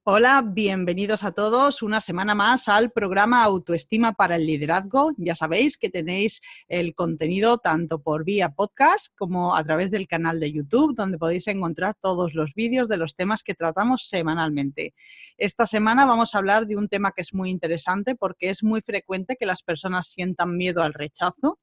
Hola, bienvenidos a todos una semana más al programa Autoestima para el Liderazgo. Ya sabéis que tenéis el contenido tanto por vía podcast como a través del canal de YouTube, donde podéis encontrar todos los vídeos de los temas que tratamos semanalmente. Esta semana vamos a hablar de un tema que es muy interesante porque es muy frecuente que las personas sientan miedo al rechazo.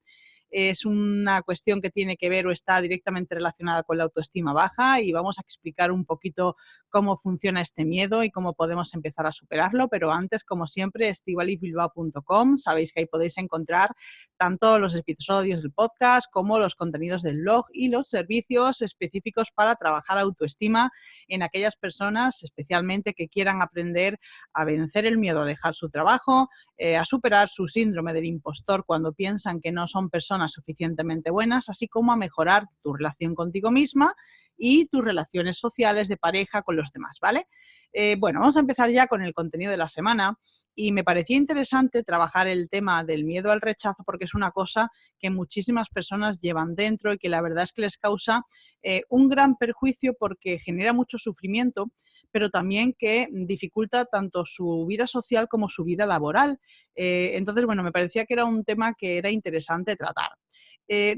Es una cuestión que tiene que ver o está directamente relacionada con la autoestima baja y vamos a explicar un poquito cómo funciona este miedo y cómo podemos empezar a superarlo, pero antes, como siempre, estivalizbilbao.com, sabéis que ahí podéis encontrar tanto los episodios del podcast como los contenidos del blog y los servicios específicos para trabajar autoestima en aquellas personas especialmente que quieran aprender a vencer el miedo a dejar su trabajo, a superar su síndrome del impostor cuando piensan que no son personas suficientemente buenas, así como a mejorar tu relación contigo misma y tus relaciones sociales de pareja con los demás, ¿vale? Bueno, vamos a empezar ya con el contenido de la semana y me parecía interesante trabajar el tema del miedo al rechazo porque es una cosa que muchísimas personas llevan dentro y que la verdad es que les causa un gran perjuicio porque genera mucho sufrimiento, pero también que dificulta tanto su vida social como su vida laboral. Entonces, bueno, me parecía que era un tema que era interesante tratar.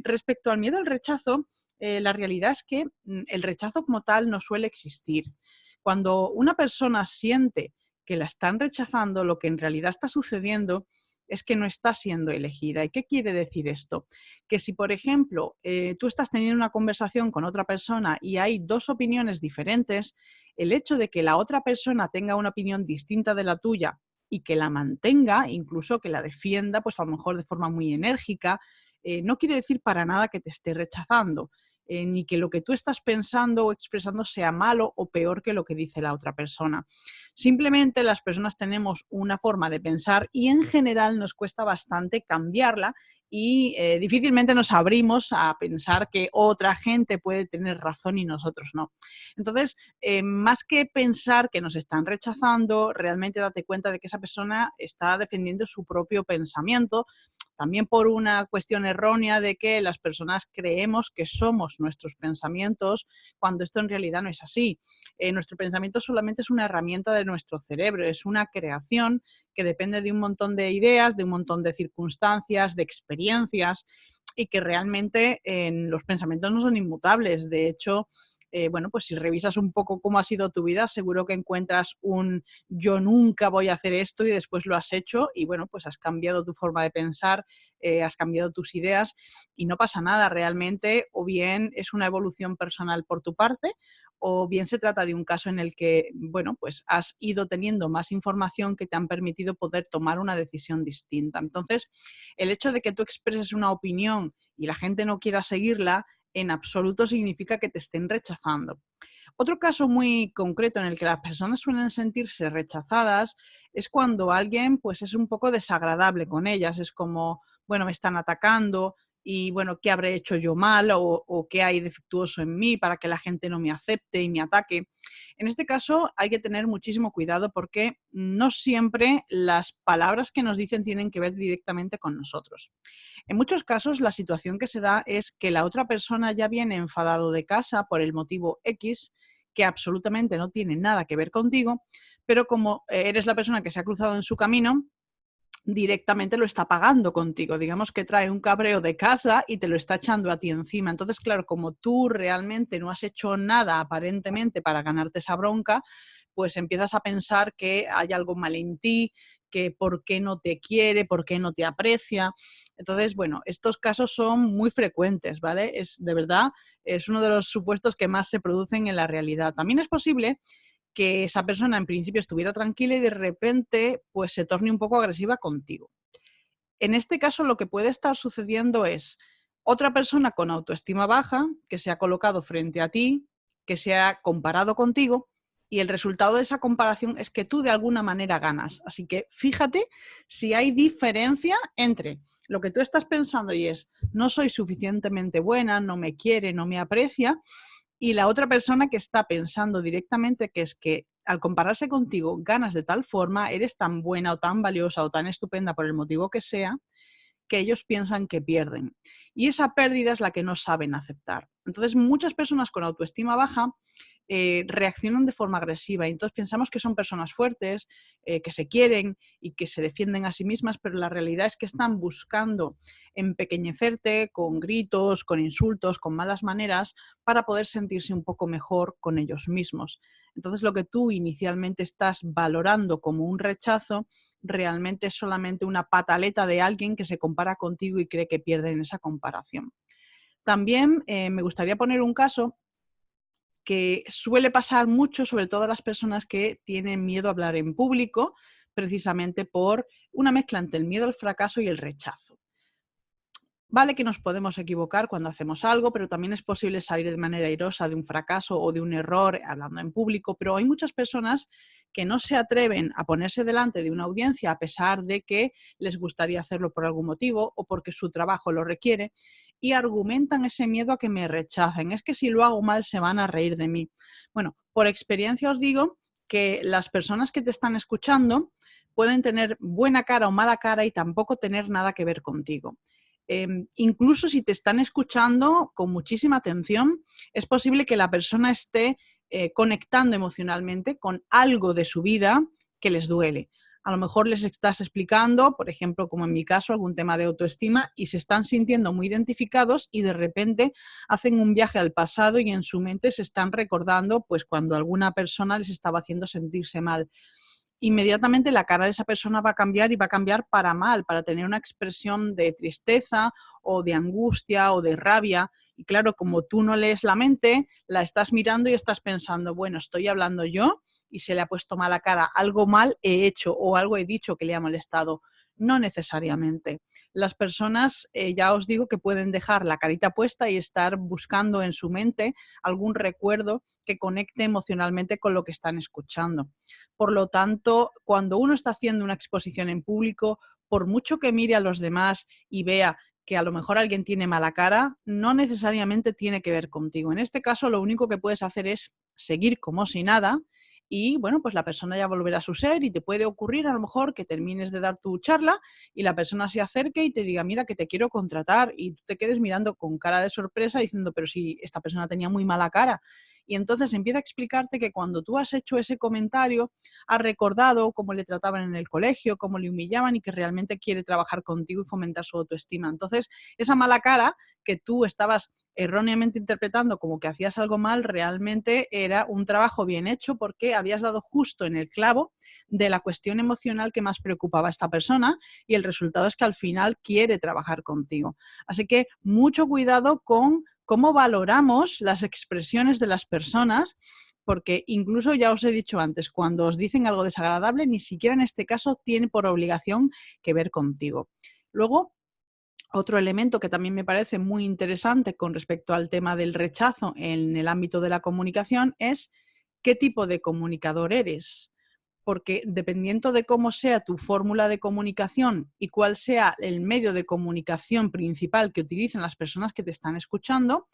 Respecto al miedo al rechazo, la realidad es que el rechazo como tal no suele existir. Cuando una persona siente que la están rechazando, lo que en realidad está sucediendo es que no está siendo elegida. ¿Y qué quiere decir esto? Que si, por ejemplo, tú estás teniendo una conversación con otra persona y hay dos opiniones diferentes, el hecho de que la otra persona tenga una opinión distinta de la tuya y que la mantenga, incluso que la defienda, pues a lo mejor de forma muy enérgica, no quiere decir para nada que te esté rechazando, ni que lo que tú estás pensando o expresando sea malo o peor que lo que dice la otra persona. Simplemente las personas tenemos una forma de pensar y en general nos cuesta bastante cambiarla y difícilmente nos abrimos a pensar que otra gente puede tener razón y nosotros no. Entonces, más que pensar que nos están rechazando, realmente date cuenta de que esa persona está defendiendo su propio pensamiento, también por una cuestión errónea de que las personas creemos que somos nuestros pensamientos, cuando esto en realidad no es así. Nuestro pensamiento solamente es una herramienta de nuestro cerebro, es una creación que depende de un montón de ideas, de un montón de circunstancias, de experiencias, y que realmente los pensamientos no son inmutables. De hecho, bueno, pues si revisas un poco cómo ha sido tu vida, seguro que encuentras un yo nunca voy a hacer esto y después lo has hecho y bueno, pues has cambiado tu forma de pensar, has cambiado tus ideas y no pasa nada realmente, o bien es una evolución personal por tu parte, o bien se trata de un caso en el que, bueno, pues has ido teniendo más información que te han permitido poder tomar una decisión distinta. Entonces, el hecho de que tú expreses una opinión y la gente no quiera seguirla, en absoluto significa que te estén rechazando. Otro caso muy concreto en el que las personas suelen sentirse rechazadas es cuando alguien pues es un poco desagradable con ellas, es como, bueno, me están atacando y bueno, ¿qué habré hecho yo mal o qué hay defectuoso en mí para que la gente no me acepte y me ataque? En este caso hay que tener muchísimo cuidado porque no siempre las palabras que nos dicen tienen que ver directamente con nosotros. En muchos casos, la situación que se da es que la otra persona ya viene enfadado de casa por el motivo X, que absolutamente no tiene nada que ver contigo, pero como eres la persona que se ha cruzado en su camino, directamente lo está pagando contigo. Digamos que trae un cabreo de casa y te lo está echando a ti encima. Entonces, claro, como tú realmente no has hecho nada aparentemente para ganarte esa bronca, pues empiezas a pensar que hay algo mal en ti, que por qué no te quiere, por qué no te aprecia. Entonces, bueno, estos casos son muy frecuentes, ¿vale? Es de verdad, es uno de los supuestos que más se producen en la realidad. También es posible que esa persona en principio estuviera tranquila y de repente pues se torne un poco agresiva contigo. En este caso lo que puede estar sucediendo es otra persona con autoestima baja que se ha colocado frente a ti, que se ha comparado contigo y el resultado de esa comparación es que tú de alguna manera ganas. Así que fíjate si hay diferencia entre lo que tú estás pensando y es no soy suficientemente buena, no me quiere, no me aprecia, y la otra persona que está pensando directamente que es que al compararse contigo ganas de tal forma, eres tan buena o tan valiosa o tan estupenda por el motivo que sea, que ellos piensan que pierden. Y esa pérdida es la que no saben aceptar. Entonces, muchas personas con autoestima baja reaccionan de forma agresiva y entonces pensamos que son personas fuertes, que se quieren y que se defienden a sí mismas, pero la realidad es que están buscando empequeñecerte con gritos, con insultos, con malas maneras para poder sentirse un poco mejor con ellos mismos. Entonces, lo que tú inicialmente estás valorando como un rechazo realmente es solamente una pataleta de alguien que se compara contigo y cree que pierde en esa comparación. También me gustaría poner un caso que suele pasar mucho, sobre todo a las personas que tienen miedo a hablar en público, precisamente por una mezcla entre el miedo al fracaso y el rechazo. Vale que nos podemos equivocar cuando hacemos algo, pero también es posible salir de manera airosa de un fracaso o de un error hablando en público, pero hay muchas personas que no se atreven a ponerse delante de una audiencia a pesar de que les gustaría hacerlo por algún motivo o porque su trabajo lo requiere y argumentan ese miedo a que me rechacen. Es que si lo hago mal se van a reír de mí. Bueno, por experiencia os digo que las personas que te están escuchando pueden tener buena cara o mala cara y tampoco tener nada que ver contigo. Incluso si te están escuchando con muchísima atención, es posible que la persona esté conectando emocionalmente con algo de su vida que les duele. A lo mejor les estás explicando, por ejemplo, como en mi caso, algún tema de autoestima y se están sintiendo muy identificados y de repente hacen un viaje al pasado y en su mente se están recordando pues cuando alguna persona les estaba haciendo sentirse mal. Inmediatamente la cara de esa persona va a cambiar y va a cambiar para mal, para tener una expresión de tristeza o de angustia o de rabia. Y claro, como tú no lees la mente, la estás mirando y estás pensando, bueno, estoy hablando yo y se le ha puesto mala cara, algo mal he hecho o algo he dicho que le ha molestado. No necesariamente. Las personas, ya os digo que pueden dejar la carita puesta y estar buscando en su mente algún recuerdo que conecte emocionalmente con lo que están escuchando. Por lo tanto, cuando uno está haciendo una exposición en público, por mucho que mire a los demás y vea que a lo mejor alguien tiene mala cara, no necesariamente tiene que ver contigo. En este caso, lo único que puedes hacer es seguir como si nada y, bueno, pues la persona ya volverá a su ser y te puede ocurrir a lo mejor que termines de dar tu charla y la persona se acerque y te diga, mira, que te quiero contratar y tú te quedes mirando con cara de sorpresa diciendo, pero si esta persona tenía muy mala cara. Y entonces empieza a explicarte que cuando tú has hecho ese comentario, has recordado cómo le trataban en el colegio, cómo le humillaban y que realmente quiere trabajar contigo y fomentar su autoestima. Entonces, esa mala cara que tú estabas erróneamente interpretando como que hacías algo mal, realmente era un trabajo bien hecho porque habías dado justo en el clavo de la cuestión emocional que más preocupaba a esta persona y el resultado es que al final quiere trabajar contigo. Así que mucho cuidado con cómo valoramos las expresiones de las personas, porque incluso ya os he dicho antes, cuando os dicen algo desagradable, ni siquiera en este caso tiene por obligación que ver contigo. Luego, otro elemento que también me parece muy interesante con respecto al tema del rechazo en el ámbito de la comunicación es qué tipo de comunicador eres. Porque dependiendo de cómo sea tu fórmula de comunicación y cuál sea el medio de comunicación principal que utilicen las personas que te están escuchando,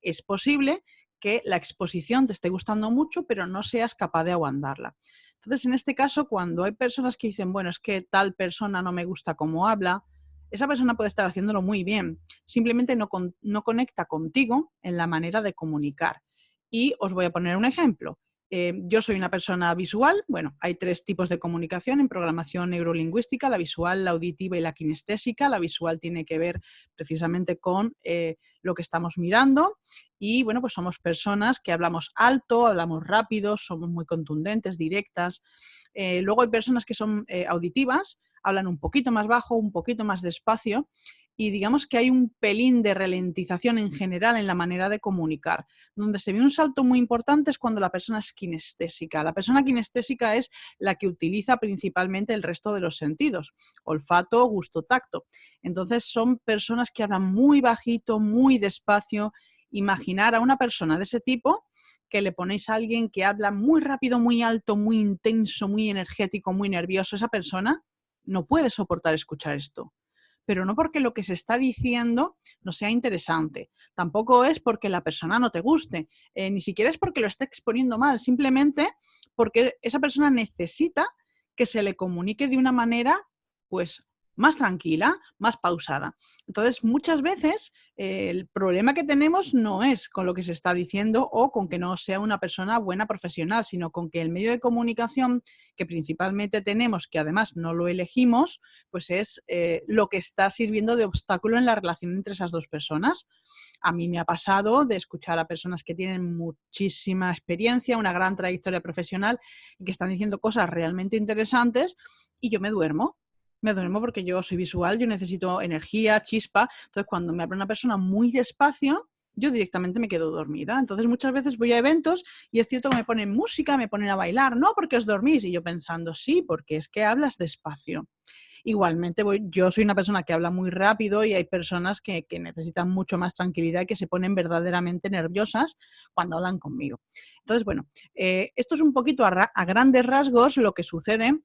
es posible que la exposición te esté gustando mucho, pero no seas capaz de aguantarla. Entonces, en este caso, cuando hay personas que dicen, bueno, es que tal persona no me gusta cómo habla, esa persona puede estar haciéndolo muy bien, simplemente no conecta contigo en la manera de comunicar. Y os voy a poner un ejemplo. Yo soy una persona visual. Bueno, hay 3 tipos de comunicación en programación neurolingüística, la visual, la auditiva y la kinestésica. La visual tiene que ver precisamente con lo que estamos mirando y, bueno, pues somos personas que hablamos alto, hablamos rápido, somos muy contundentes, directas. Luego hay personas que son auditivas, hablan un poquito más bajo, un poquito más despacio y digamos que hay un pelín de ralentización en general en la manera de comunicar. Donde se ve un salto muy importante es cuando la persona es kinestésica. La persona kinestésica es la que utiliza principalmente el resto de los sentidos, olfato, gusto, tacto. Entonces son personas que hablan muy bajito, muy despacio. Imaginar a una persona de ese tipo que le ponéis a alguien que habla muy rápido, muy alto, muy intenso, muy energético, muy nervioso. Esa persona no puede soportar escuchar esto. Pero no porque lo que se está diciendo no sea interesante. Tampoco es porque la persona no te guste, ni siquiera es porque lo esté exponiendo mal, simplemente porque esa persona necesita que se le comunique de una manera, pues, más tranquila, más pausada. Entonces, muchas veces el problema que tenemos no es con lo que se está diciendo o con que no sea una persona buena profesional, sino con que el medio de comunicación que principalmente tenemos, que además no lo elegimos, pues es lo que está sirviendo de obstáculo en la relación entre esas dos personas. A mí me ha pasado de escuchar a personas que tienen muchísima experiencia, una gran trayectoria profesional y que están diciendo cosas realmente interesantes y yo me duermo porque yo soy visual, yo necesito energía, chispa. Entonces, cuando me habla una persona muy despacio, yo directamente me quedo dormida. Entonces, muchas veces voy a eventos y es cierto que me ponen música, me ponen a bailar, no porque os dormís. Y yo pensando, sí, porque es que hablas despacio. Igualmente, yo soy una persona que habla muy rápido y hay personas que necesitan mucho más tranquilidad y que se ponen verdaderamente nerviosas cuando hablan conmigo. Entonces, bueno, esto es un poquito a grandes rasgos lo que sucede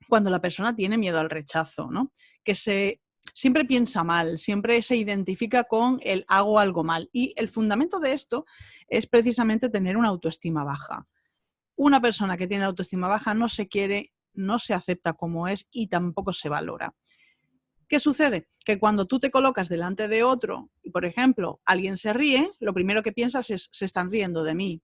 cuando la persona tiene miedo al rechazo, ¿no? Que siempre piensa mal, siempre se identifica con el hago algo mal. Y el fundamento de esto es precisamente tener una autoestima baja. Una persona que tiene autoestima baja no se quiere, no se acepta como es y tampoco se valora. ¿Qué sucede? Que cuando tú te colocas delante de otro y, por ejemplo, alguien se ríe, lo primero que piensas es, se están riendo de mí.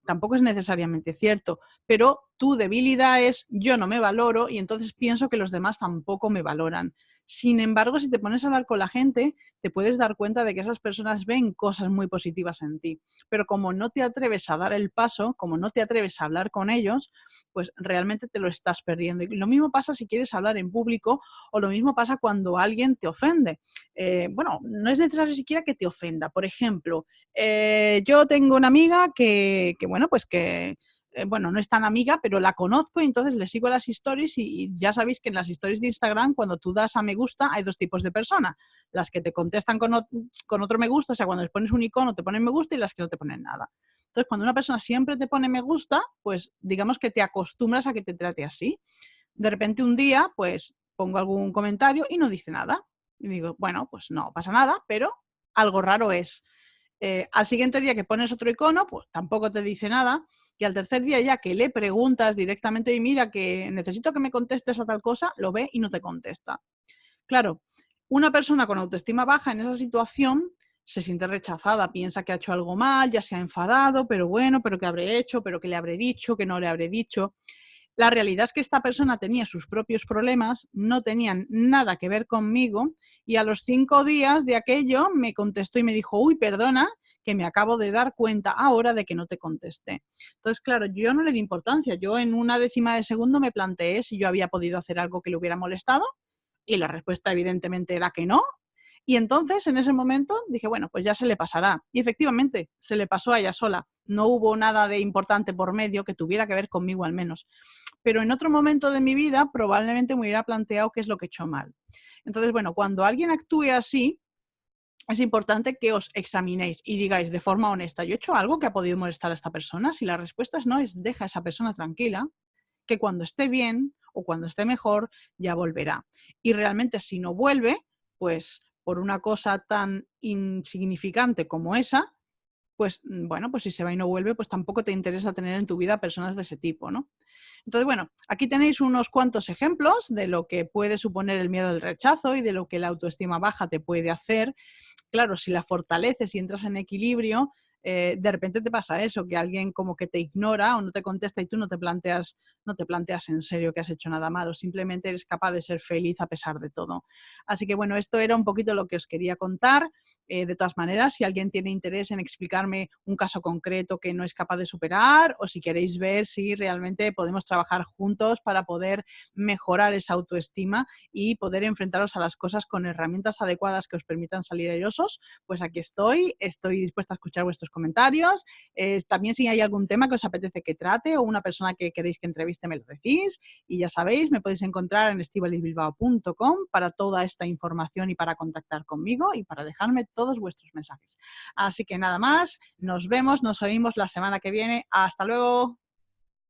Tampoco es necesariamente cierto, pero tu debilidad es yo no me valoro y entonces pienso que los demás tampoco me valoran. Sin embargo, si te pones a hablar con la gente, te puedes dar cuenta de que esas personas ven cosas muy positivas en ti, pero como no te atreves a dar el paso, como no te atreves a hablar con ellos, pues realmente te lo estás perdiendo. Y lo mismo pasa si quieres hablar en público o lo mismo pasa cuando alguien te ofende. Bueno, no es necesario siquiera que te ofenda. Por ejemplo, yo tengo una amiga bueno, pues que, bueno, no es tan amiga, pero la conozco y entonces le sigo las stories y ya sabéis que en las stories de Instagram, cuando tú das a me gusta, hay dos tipos de personas. Las que te contestan con otro me gusta, o sea, cuando les pones un icono te ponen me gusta y las que no te ponen nada. Entonces, cuando una persona siempre te pone me gusta, pues digamos que te acostumbras a que te trate así. De repente un día, pues pongo algún comentario y no dice nada. Y digo, bueno, pues no pasa nada, pero algo raro es. Al siguiente día que pones otro icono, pues tampoco te dice nada. Y al tercer día ya que le preguntas directamente y mira que necesito que me contestes a tal cosa, lo ve y no te contesta. Claro, una persona con autoestima baja en esa situación se siente rechazada, piensa que ha hecho algo mal, ya se ha enfadado, pero bueno, pero qué habré hecho, pero qué le habré dicho, qué no le habré dicho. La realidad es que esta persona tenía sus propios problemas, no tenían nada que ver conmigo y a los 5 días de aquello me contestó y me dijo, uy, perdona, que me acabo de dar cuenta ahora de que no te contesté. Entonces, claro, yo no le di importancia. Yo en una décima de segundo me planteé si yo había podido hacer algo que le hubiera molestado y la respuesta evidentemente era que no. Y entonces, en ese momento, dije, bueno, pues ya se le pasará. Y efectivamente, se le pasó a ella sola. No hubo nada de importante por medio que tuviera que ver conmigo al menos. Pero en otro momento de mi vida probablemente me hubiera planteado qué es lo que he hecho mal. Entonces, bueno, cuando alguien actúe así, es importante que os examinéis y digáis de forma honesta, ¿yo he hecho algo que ha podido molestar a esta persona? Si la respuesta es no, es deja a esa persona tranquila, que cuando esté bien o cuando esté mejor ya volverá. Y realmente si no vuelve, pues por una cosa tan insignificante como esa, pues bueno, pues si se va y no vuelve, pues tampoco te interesa tener en tu vida personas de ese tipo, ¿no? Entonces, bueno, aquí tenéis unos cuantos ejemplos de lo que puede suponer el miedo al rechazo y de lo que la autoestima baja te puede hacer. Claro, si la fortaleces y entras en equilibrio, de repente te pasa eso, que alguien como que te ignora o no te contesta y tú no te planteas en serio que has hecho nada malo, simplemente eres capaz de ser feliz a pesar de todo. Así que bueno, esto era un poquito lo que os quería contar. De todas maneras, si alguien tiene interés en explicarme un caso concreto que no es capaz de superar o si queréis ver si realmente podemos trabajar juntos para poder mejorar esa autoestima y poder enfrentaros a las cosas con herramientas adecuadas que os permitan salir airosos, pues aquí estoy dispuesta a escuchar vuestros comentarios. También si hay algún tema que os apetece que trate o una persona que queréis que entreviste me lo decís y ya sabéis, me podéis encontrar en estivalizbilbao.com para toda esta información y para contactar conmigo y para dejarme todos vuestros mensajes. Así que nada más, nos vemos, nos oímos la semana que viene. ¡Hasta luego!